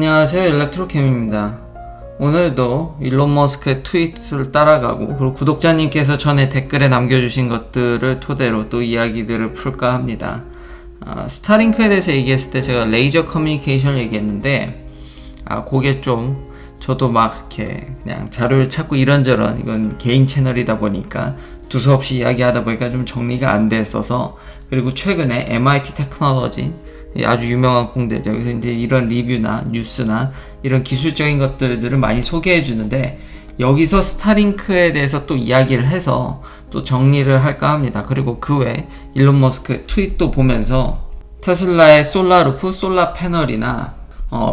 안녕하세요, 일렉트로캠입니다. 오늘도 일론 머스크의 트윗을 따라가고 그리고 구독자님께서 전에 댓글에 남겨주신 것들을 토대로 또 이야기들을 풀까 합니다. 스타링크에 대해서 얘기했을 때 제가 레이저 커뮤니케이션을 얘기했는데 그게 좀 저도 막 이렇게 그냥 자료를 찾고 이런저런, 이건 개인 채널이다 보니까 두서없이 이야기하다 보니까 좀 정리가 안 됐어서, 그리고 최근에 MIT 테크놀로지, 아주 유명한 공대죠. 여기서 이제 이런 리뷰나 뉴스나 이런 기술적인 것들을 많이 소개해 주는데, 여기서 스타링크에 대해서 또 이야기를 해서 또 정리를 할까 합니다. 그리고 그 외에 일론 머스크의 트윗도 보면서 테슬라의 솔라루프, 솔라 패널이나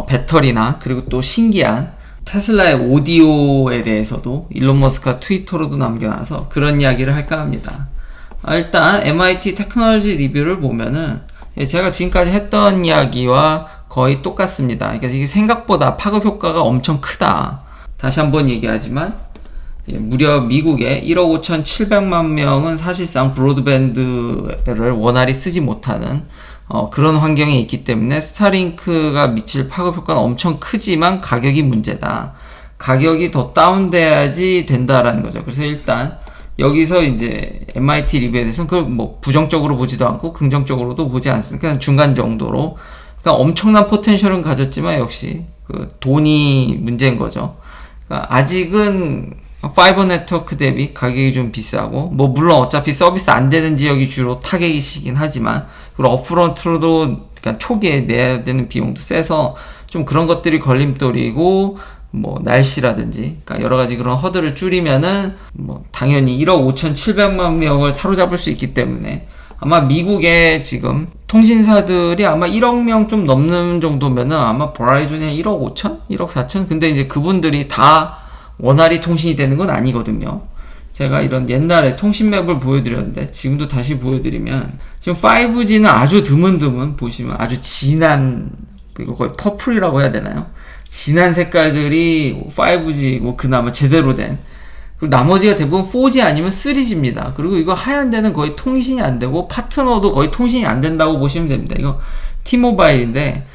배터리나, 그리고 또 신기한 테슬라의 오디오에 대해서도 일론 머스크가 트위터로도 남겨놔서 그런 이야기를 할까 합니다. 일단 MIT 테크놀로지 리뷰를 보면은 제가 지금까지 했던 이야기와 거의 똑같습니다. 그러니까 이게 생각보다 파급 효과가 엄청 크다. 다시 한번 얘기하지만 무려 미국의 1억 5,700만 명은 사실상 브로드밴드를 원활히 쓰지 못하는 그런 환경에 있기 때문에 스타링크가 미칠 파급 효과는 엄청 크지만 가격이 문제다. 가격이 더 다운돼야지 된다라는 거죠. 그래서 일단 여기서 이제 MIT 리뷰에 대해서는 그걸 뭐 부정적으로 보지도 않고 긍정적으로도 보지 않습니다. 그냥 중간 정도로. 그러니까 엄청난 포텐셜은 가졌지만 역시 그 돈이 문제인 거죠. 그러니까 아직은 파이버 네트워크 대비 가격이 좀 비싸고, 뭐 물론 어차피 서비스 안 되는 지역이 주로 타겟이시긴 하지만, 그리고 업프런트로도 그러니까 초기에 내야 되는 비용도 세서 좀 그런 것들이 걸림돌이고, 뭐 날씨라든지 그러니까 여러 가지 그런 허들을 줄이면은 뭐 당연히 1억 5,700만 명을 사로잡을 수 있기 때문에 아마 미국의 지금 통신사들이 아마 1억 명 좀 넘는 정도면은 아마 버라이즌이 1억 5천? 1억 4천? 근데 이제 그분들이 다 원활히 통신이 되는 건 아니거든요. 제가 이런 옛날에 통신맵을 보여드렸는데 지금도 다시 보여드리면 지금 5G는 아주 드문드문 보시면 아주 진한, 이거 거의 퍼플이라고 해야 되나요? 진한 색깔들이 5G고 그나마 제대로 된, 그리고 나머지가 대부분 4G 아니면 3G입니다. 그리고 이거 하얀 데는 거의 통신이 안 되고 파트너도 거의 통신이 안 된다고 보시면 됩니다. 이거 T-모바일인데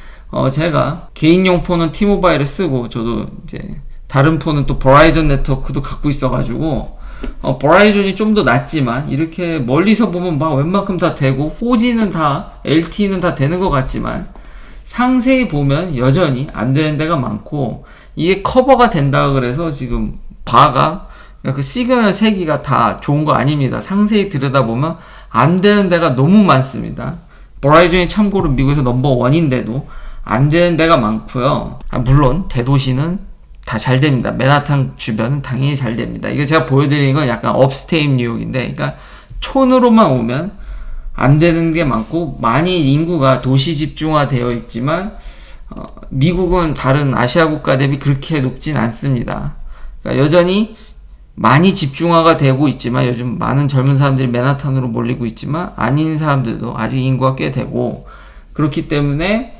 제가 개인용 폰은 T-모바일을 쓰고 저도 이제 다른 폰은 또 버라이즌 네트워크도 갖고 있어가지고 버라이즌이 좀 더 낫지만 이렇게 멀리서 보면 막 웬만큼 다 되고 4G는 다 LTE는 다 되는 것 같지만 상세히 보면 여전히 안 되는 데가 많고, 이게 커버가 된다 그래서 지금 그러니까 그 시그널 세기가 다 좋은 거 아닙니다. 상세히 들여다보면 안 되는 데가 너무 많습니다. 버라이즌이 참고로 미국에서 넘버원인데도 안 되는 데가 많고요. 물론 대도시는 다 잘 됩니다. 맨하탄 주변은 당연히 잘 됩니다. 이거 제가 보여드리는 건 약간 업스테이트 뉴욕인데, 그러니까 촌으로만 오면 안 되는 게 많고, 많이 인구가 도시 집중화 되어 있지만 미국은 다른 아시아 국가 대비 그렇게 높진 않습니다. 그러니까 여전히 많이 집중화가 되고 있지만, 요즘 많은 젊은 사람들이 맨하탄으로 몰리고 있지만 아닌 사람들도 아직 인구가 꽤 되고, 그렇기 때문에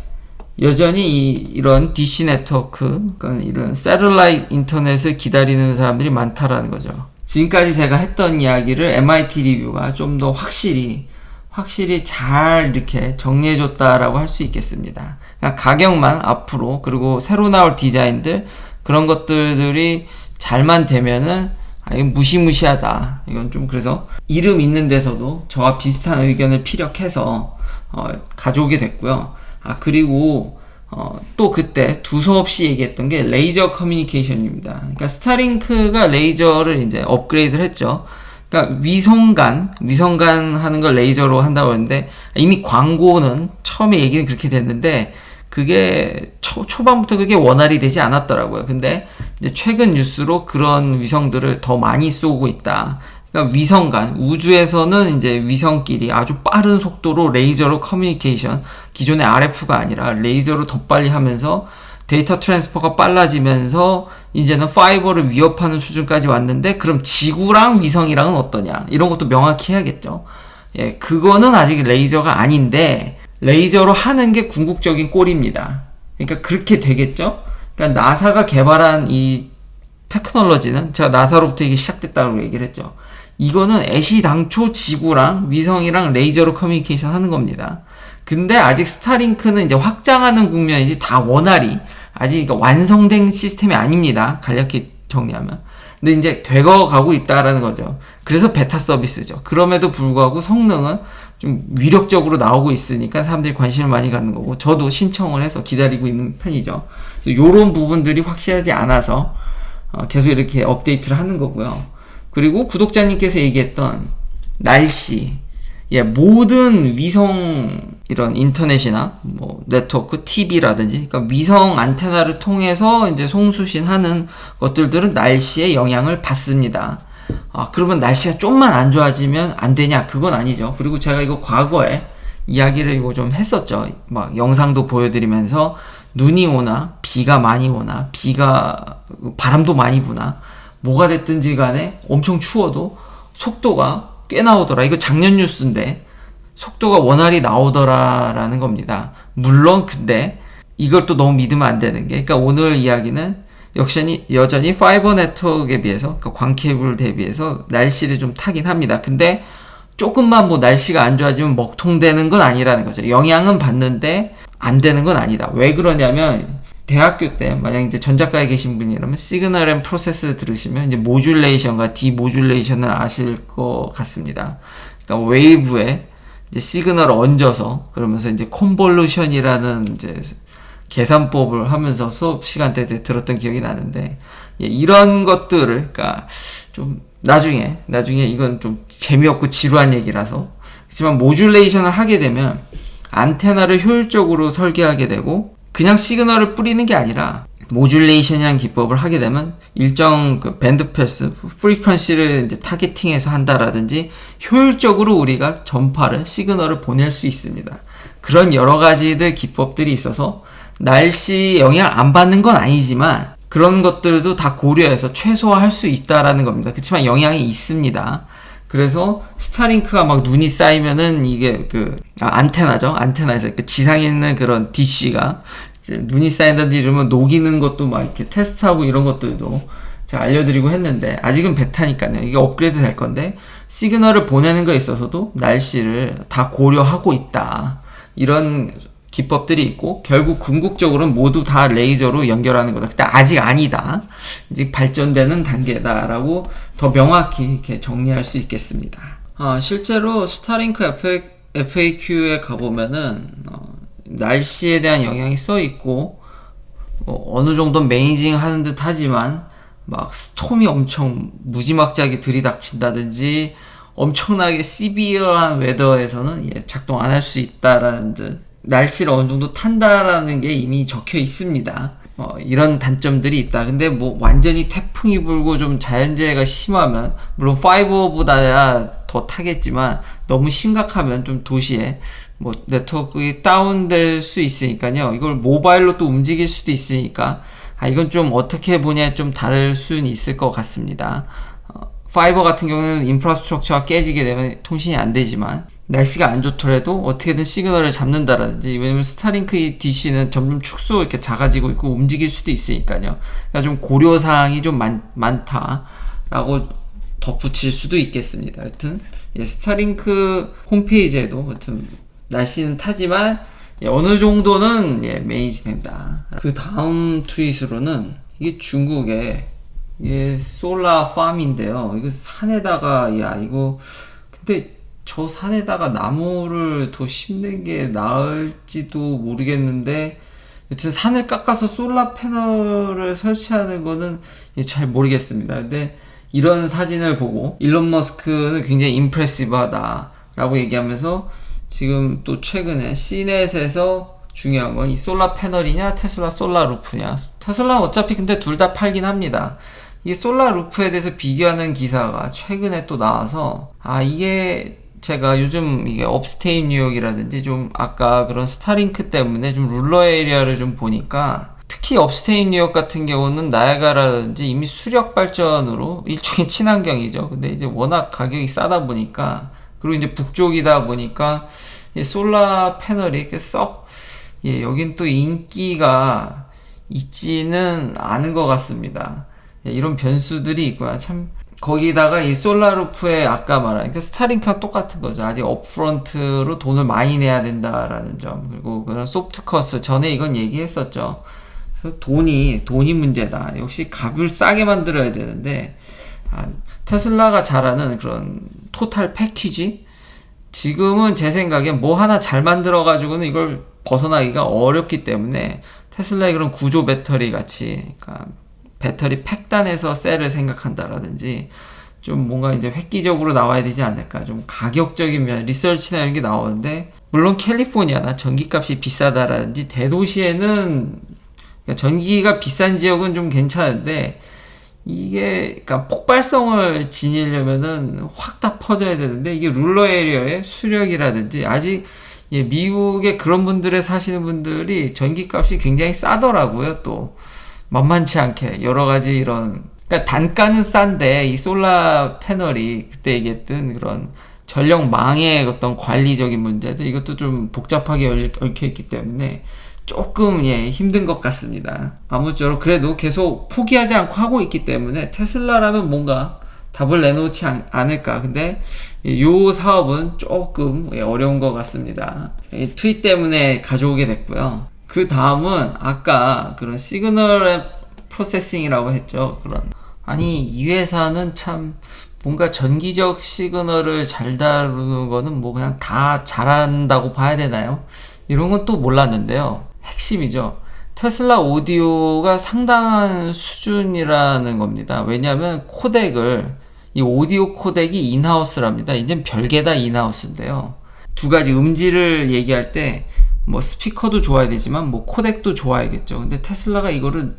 여전히 이런 DC 네트워크, 그러니까 이런 셀룰라이트 인터넷을 기다리는 사람들이 많다라는 거죠. 지금까지 제가 했던 이야기를 MIT 리뷰가 좀 더 확실히 잘 이렇게 정리해줬다라고 할 수 있겠습니다. 그러니까 가격만 앞으로, 그리고 새로 나올 디자인들, 그런 것들이 잘만 되면은 이건 무시무시하다. 이건 좀, 그래서 이름 있는 데서도 저와 비슷한 의견을 피력해서 가져오게 됐고요. 그리고 또 그때 두서없이 얘기했던 게 레이저 커뮤니케이션입니다. 그러니까 스타링크가 레이저를 이제 업그레이드를 했죠. 그러니까 위성간 하는 걸 레이저로 한다고 했는데, 이미 광고는 처음에 얘기는 그렇게 됐는데 그게 초반부터 그게 원활히 되지 않았더라고요. 근데 이제 최근 뉴스로 그런 위성들을 더 많이 쏘고 있다. 그러니까 위성간, 우주에서는 이제 위성끼리 아주 빠른 속도로 레이저로 커뮤니케이션, 기존의 RF가 아니라 레이저로 더 빨리 하면서 데이터 트랜스퍼가 빨라지면서 이제는 파이버를 위협하는 수준까지 왔는데, 그럼 지구랑 위성이랑은 어떠냐, 이런 것도 명확히 해야겠죠. 그거는 아직 레이저가 아닌데 레이저로 하는 게 궁극적인 꼴입니다. 그러니까 그렇게 되겠죠. 그러니까 나사가 개발한 이 테크놀로지는, 제가 나사로부터 이게 시작됐다고 얘기를 했죠. 이거는 애시당초 지구랑 위성이랑 레이저로 커뮤니케이션 하는 겁니다. 근데 아직 스타링크는 이제 확장하는 국면이지 다 원활히 아직 완성된 시스템이 아닙니다. 간략히 정리하면. 근데 이제 되어가고 있다라는 거죠. 그래서 베타 서비스죠. 그럼에도 불구하고 성능은 좀 위력적으로 나오고 있으니까 사람들이 관심을 많이 갖는 거고, 저도 신청을 해서 기다리고 있는 편이죠. 요런 부분들이 확실하지 않아서 계속 이렇게 업데이트를 하는 거고요. 그리고 구독자님께서 얘기했던 날씨, 모든 위성 이런 인터넷이나 뭐 네트워크, TV라든지, 그러니까 위성 안테나를 통해서 이제 송수신하는 것들은 날씨에 영향을 받습니다. 그러면 날씨가 좀만 안 좋아지면 안 되냐? 그건 아니죠. 그리고 제가 이거 과거에 이야기를 이거 좀 했었죠. 막 영상도 보여드리면서 눈이 오나, 비가 많이 오나, 바람도 많이 부나, 뭐가 됐든지 간에 엄청 추워도 속도가 꽤 나오더라. 이거 작년 뉴스인데 속도가 원활히 나오더라라는 겁니다. 물론 근데 이걸 또 너무 믿으면 안 되는 게, 그러니까 오늘 이야기는 여전히 파이버 네트워크에 비해서, 그러니까 광케이블 대비해서 날씨를 좀 타긴 합니다. 근데 조금만 뭐 날씨가 안 좋아지면 먹통되는 건 아니라는 거죠. 영향은 받는데 안 되는 건 아니다. 왜 그러냐면, 대학교 때 만약 이제 전작가에 계신 분이라면 시그널 앤 프로세스 들으시면 이제 모듈레이션과 디모듈레이션을 아실 것 같습니다. 그러니까 웨이브에 이제 시그널을 얹어서, 그러면서 이제 컨볼루션이라는 이제 계산법을 하면서 수업 시간 때 들었던 기억이 나는데, 이런 것들을, 그러니까 좀 나중에 이건 좀 재미없고 지루한 얘기라서, 하지만 모듈레이션을 하게 되면 안테나를 효율적으로 설계하게 되고, 그냥 시그널을 뿌리는 게 아니라 모듈레이션이라는 기법을 하게 되면 일정 그 밴드 패스, 프리퀀시를 이제 타겟팅해서 한다라든지, 효율적으로 우리가 시그널을 보낼 수 있습니다. 그런 여러 가지들 기법들이 있어서 날씨 영향 안 받는 건 아니지만 그런 것들도 다 고려해서 최소화할 수 있다라는 겁니다. 그렇지만 영향이 있습니다. 그래서 스타링크가 막 눈이 쌓이면은 이게 안테나죠. 안테나에서 지상에 있는 그런 DC가 눈이 쌓인다든지 이러면 녹이는 것도 막 이렇게 테스트하고 이런 것들도 제가 알려드리고 했는데, 아직은 베타니까요. 이게 업그레이드 될 건데, 시그널을 보내는 거에 있어서도 날씨를 다 고려하고 있다. 이런 기법들이 있고, 결국 궁극적으로는 모두 다 레이저로 연결하는 거다. 근데 아직 아니다. 이제 발전되는 단계다라고 더 명확히 이렇게 정리할 수 있겠습니다. 실제로 스타링크 FAQ에 가보면은 날씨에 대한 영향이 써 있고, 어느 정도 매니징 하는 듯 하지만 막 스톰이 엄청 무지막지하게 들이닥친다든지 엄청나게 시비어한 웨더에서는 작동 안 할 수 있다라는 듯, 날씨를 어느 정도 탄다라는 게 이미 적혀 있습니다. 이런 단점들이 있다. 근데 뭐 완전히 태풍이 불고 좀 자연재해가 심하면, 물론 5보다야 더 타겠지만 너무 심각하면 좀 도시에 뭐 네트워크가 다운될 수 있으니까요. 이걸 모바일로 또 움직일 수도 있으니까 이건 좀 어떻게 보냐 좀 다를 수는 있을 것 같습니다. 파이버 같은 경우는 인프라스트럭처가 깨지게 되면 통신이 안 되지만, 날씨가 안 좋더라도 어떻게든 시그널을 잡는다라든지, 왜냐면 스타링크 DC는 점점 축소 이렇게 작아지고 있고 움직일 수도 있으니까요. 그러니까 좀 고려사항이 좀 많다라고 덧붙일 수도 있겠습니다. 하여튼 스타링크 홈페이지에도 하여튼 날씨는 타지만 어느 정도는 매니지 된다. 그 다음 트윗으로는 이게 중국의 솔라 팜인데요. 이거 산에다가 이거 근데 저 산에다가 나무를 더 심는 게 나을지도 모르겠는데, 여튼 산을 깎아서 솔라 패널을 설치하는 거는 잘 모르겠습니다. 근데 이런 사진을 보고 일론 머스크는 굉장히 임프레시브하다 라고 얘기하면서, 지금 또 최근에 C넷에서 중요한 건 이 솔라 패널이냐 테슬라 솔라 루프냐, 테슬라는 어차피 근데 둘 다 팔긴 합니다. 이 솔라 루프에 대해서 비교하는 기사가 최근에 또 나와서, 이게 제가 요즘 이게 업스테이트 뉴욕이라든지 좀 아까 그런 스타링크 때문에 좀 룰러 에리아를 좀 보니까, 특히 업스테이트 뉴욕 같은 경우는 나야가라든지 이미 수력 발전으로 일종의 친환경이죠. 근데 이제 워낙 가격이 싸다 보니까, 그리고 이제 북쪽이다 보니까 솔라 패널이 이렇게 여긴 또 인기가 있지는 않은 것 같습니다. 이런 변수들이 있고요. 참, 거기다가 이 솔라루프에 아까 말한 스타링크랑 똑같은 거죠. 아직 업프런트로 돈을 많이 내야 된다라는 점. 그리고 그런 소프트 커스, 전에 이건 얘기했었죠. 그래서 돈이 문제다. 역시 값을 싸게 만들어야 되는데, 테슬라가 잘하는 그런 토탈 패키지? 지금은 제 생각엔 뭐 하나 잘 만들어가지고는 이걸 벗어나기가 어렵기 때문에 테슬라의 그런 구조 배터리 같이, 그러니까 배터리 팩단에서 셀을 생각한다라든지, 좀 뭔가 이제 획기적으로 나와야 되지 않을까. 좀 가격적인 리서치나 이런 게 나오는데, 물론 캘리포니아나 전기값이 비싸다라든지 대도시에는, 그러니까 전기가 비싼 지역은 좀 괜찮은데, 이게, 그러니까 폭발성을 지니려면은 확 다 퍼져야 되는데, 이게 룰러 에리어의 수력이라든지, 아직, 미국에 그런 분들에 사시는 분들이 전기값이 굉장히 싸더라고요, 또. 만만치 않게. 여러 가지 이런, 그러니까 단가는 싼데, 이 솔라 패널이 그때 얘기했던 그런 전력망의 어떤 관리적인 문제들, 이것도 좀 복잡하게 얽혀있기 때문에, 조금 힘든 것 같습니다. 아무쪼록 그래도 계속 포기하지 않고 하고 있기 때문에 테슬라라면 뭔가 답을 내놓지 않을까. 근데 요 사업은 조금 어려운 것 같습니다. 트윗 때문에 가져오게 됐고요. 그 다음은 아까 그런 시그널 프로세싱이라고 했죠. 이 회사는 참 뭔가 전기적 시그널을 잘 다루는 거는 뭐 그냥 다 잘한다고 봐야 되나요? 이런 건 또 몰랐는데요. 핵심이죠. 테슬라 오디오가 상당한 수준이라는 겁니다. 왜냐하면 이 오디오 코덱이 인하우스랍니다. 이젠 별개다 인하우스인데요. 두 가지 음질을 얘기할 때 뭐 스피커도 좋아야 되지만 뭐 코덱도 좋아야겠죠. 근데 테슬라가 이거를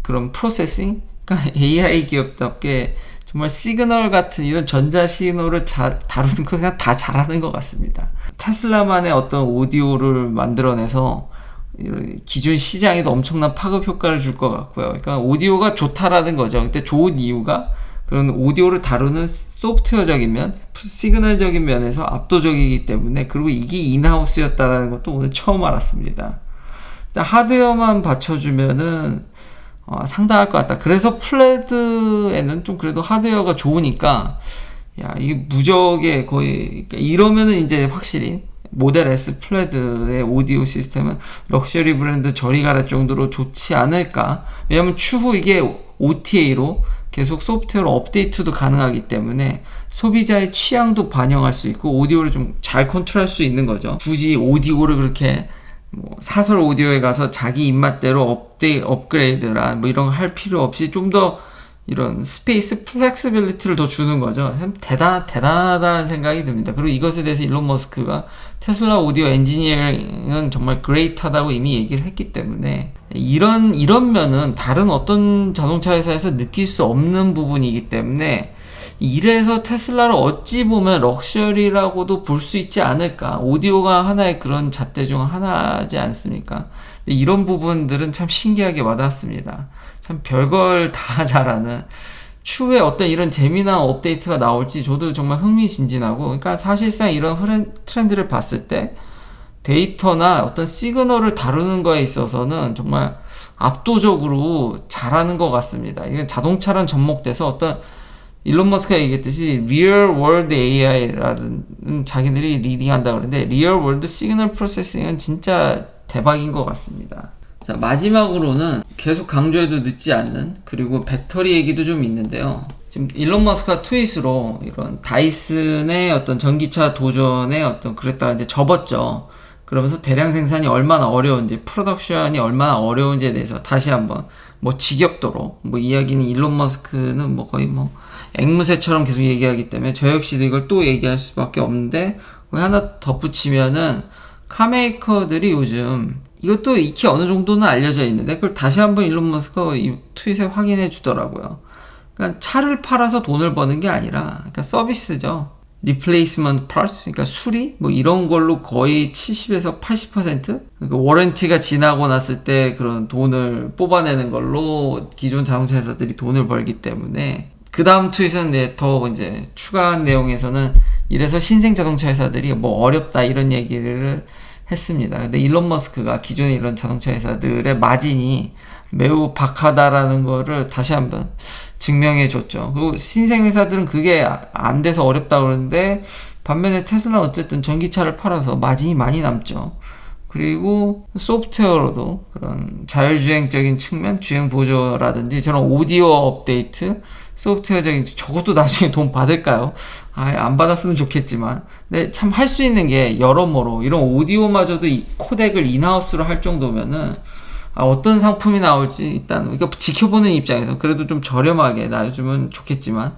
그런 프로세싱, 그러니까 AI 기업답게 정말 시그널 같은 이런 전자 시그널을 다루는 거 그냥 다 잘하는 것 같습니다. 테슬라만의 어떤 오디오를 만들어내서 기존 시장에도 엄청난 파급 효과를 줄 것 같고요. 그러니까 오디오가 좋다라는 거죠. 근데 좋은 이유가 그런 오디오를 다루는 소프트웨어적인 면, 시그널적인 면에서 압도적이기 때문에, 그리고 이게 인하우스였다라는 것도 오늘 처음 알았습니다. 하드웨어만 받쳐주면은 상당할 것 같다. 그래서 플레드에는 좀 그래도 하드웨어가 좋으니까, 이게 무적의 거의, 그러니까 이러면은 이제 확실히 모델 S 플레드의 오디오 시스템은 럭셔리 브랜드 저리 가랄 정도로 좋지 않을까. 왜냐면 추후 이게 OTA로 계속 소프트웨어 업데이트도 가능하기 때문에 소비자의 취향도 반영할 수 있고 오디오를 좀 잘 컨트롤할 수 있는 거죠. 굳이 오디오를 그렇게 사설 오디오에 가서 자기 입맛대로 업그레이드라 뭐 이런 거 할 필요 없이 좀 더 이런 스페이스 플렉시빌리티를 더 주는 거죠. 참 대단하다는 생각이 듭니다. 그리고 이것에 대해서 일론 머스크가 테슬라 오디오 엔지니어링은 정말 그레이트하다고 이미 얘기를 했기 때문에 이런 면은 다른 어떤 자동차 회사에서 느낄 수 없는 부분이기 때문에 이래서 테슬라를 어찌 보면 럭셔리라고도 볼 수 있지 않을까. 오디오가 하나의 그런 잣대 중 하나지 않습니까? 근데 이런 부분들은 참 신기하게 와닿습니다. 참 별걸 다 잘하는, 추후에 어떤 이런 재미난 업데이트가 나올지 저도 정말 흥미진진하고, 그러니까 사실상 이런 트렌드를 봤을 때 데이터나 어떤 시그널을 다루는 거에 있어서는 정말 압도적으로 잘하는 것 같습니다. 이건 자동차랑 접목돼서 어떤 일론 머스크가 얘기했듯이 리얼 월드 AI라는 자기들이 리딩한다 그러는데 리얼 월드 시그널 프로세싱은 진짜 대박인 것 같습니다. 자, 마지막으로는 계속 강조해도 늦지 않는, 그리고 배터리 얘기도 좀 있는데요. 지금 일론 머스크가 트윗으로 이런 다이슨의 어떤 전기차 도전에 그랬다가 이제 접었죠. 그러면서 대량 생산이 얼마나 어려운지, 프로덕션이 얼마나 어려운지에 대해서 다시 한번 지겹도록 이야기는 일론 머스크는 거의 앵무새처럼 계속 얘기하기 때문에 저 역시도 이걸 또 얘기할 수밖에 없는데, 하나 덧붙이면은 카메이커들이 요즘 이것도 익히 어느 정도는 알려져 있는데 그걸 다시 한번 일론 머스크가 이 트윗에 확인해 주더라고요. 그러니까 차를 팔아서 돈을 버는 게 아니라, 그러니까 서비스죠. replacement parts, 그러니까 수리 이런 걸로 거의 70에서 80%? 그러니까 워런티가 지나고 났을 때 그런 돈을 뽑아내는 걸로 기존 자동차 회사들이 돈을 벌기 때문에, 그 다음 트윗은 더 이제 추가한 내용에서는 이래서 신생 자동차 회사들이 어렵다 이런 얘기를 했습니다. 근데 일론 머스크가 기존의 이런 자동차 회사들의 마진이 매우 박하다라는 거를 다시 한번 증명해 줬죠. 그리고 신생 회사들은 그게 안 돼서 어렵다 그러는데, 반면에 테슬라는 어쨌든 전기차를 팔아서 마진이 많이 남죠. 그리고 소프트웨어로도 그런 자율주행적인 측면, 주행 보조라든지 저런 오디오 업데이트, 소프트웨어적인, 저것도 나중에 돈 받을까요? 안 받았으면 좋겠지만. 근데 참 할 수 있는 게 여러모로 이런 오디오마저도 코덱을 인하우스로 할 정도면은 어떤 상품이 나올지 일단 이거 지켜보는 입장에서 그래도 좀 저렴하게 놔주면 좋겠지만,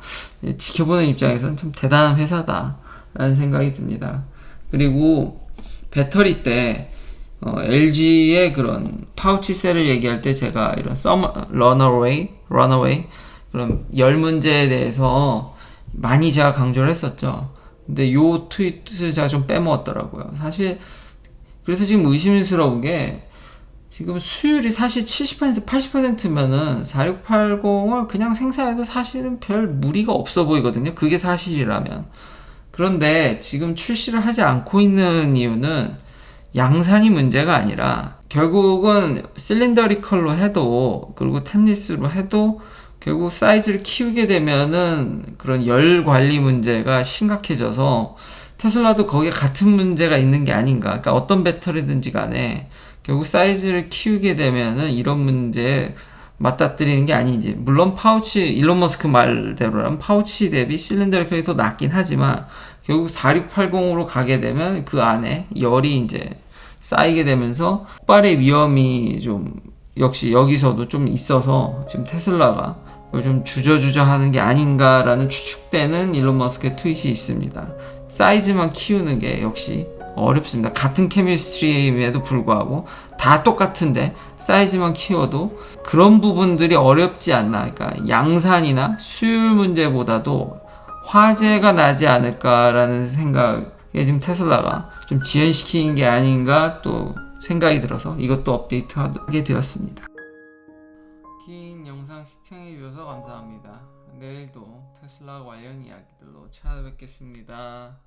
지켜보는 입장에서는 참 대단한 회사다라는 생각이 듭니다. 그리고 배터리 때 LG의 그런 파우치 셀을 얘기할 때 제가 이런 runaway 그런 열 문제에 대해서 많이 제가 강조를 했었죠. 근데 요 트윗을 제가 좀 빼먹었더라고요. 사실 그래서 지금 의심스러운 게, 지금 수율이 사실 70% 80%면은 4680을 그냥 생산해도 사실은 별 무리가 없어 보이거든요. 그게 사실이라면. 그런데 지금 출시를 하지 않고 있는 이유는 양산이 문제가 아니라, 결국은 실린더리컬로 해도, 그리고 템리스로 해도 결국 사이즈를 키우게 되면은 그런 열 관리 문제가 심각해져서, 테슬라도 거기에 같은 문제가 있는 게 아닌가. 그러니까 어떤 배터리든지 간에 결국 사이즈를 키우게 되면은 이런 문제에 맞닥뜨리는 게 아닌지. 물론 파우치, 일론 머스크 말대로라면 파우치 대비 실린더리컬이 더 낫긴 하지만, 결국 4680으로 가게 되면 그 안에 열이 이제 쌓이게 되면서 폭발의 위험이 좀 역시 여기서도 좀 있어서, 지금 테슬라가 좀 주저주저 하는 게 아닌가라는 추측되는 일론 머스크의 트윗이 있습니다. 사이즈만 키우는 게 역시 어렵습니다. 같은 케미스트리임에도 불구하고 다 똑같은데 사이즈만 키워도 그런 부분들이 어렵지 않나. 그러니까 양산이나 수율 문제보다도 화재가 나지 않을까라는 생각에 지금 테슬라가 좀 지연시키는 게 아닌가 또 생각이 들어서 이것도 업데이트하게 되었습니다. 긴 영상 시청해 주셔서 감사합니다. 내일도 테슬라 관련 이야기들로 찾아뵙겠습니다.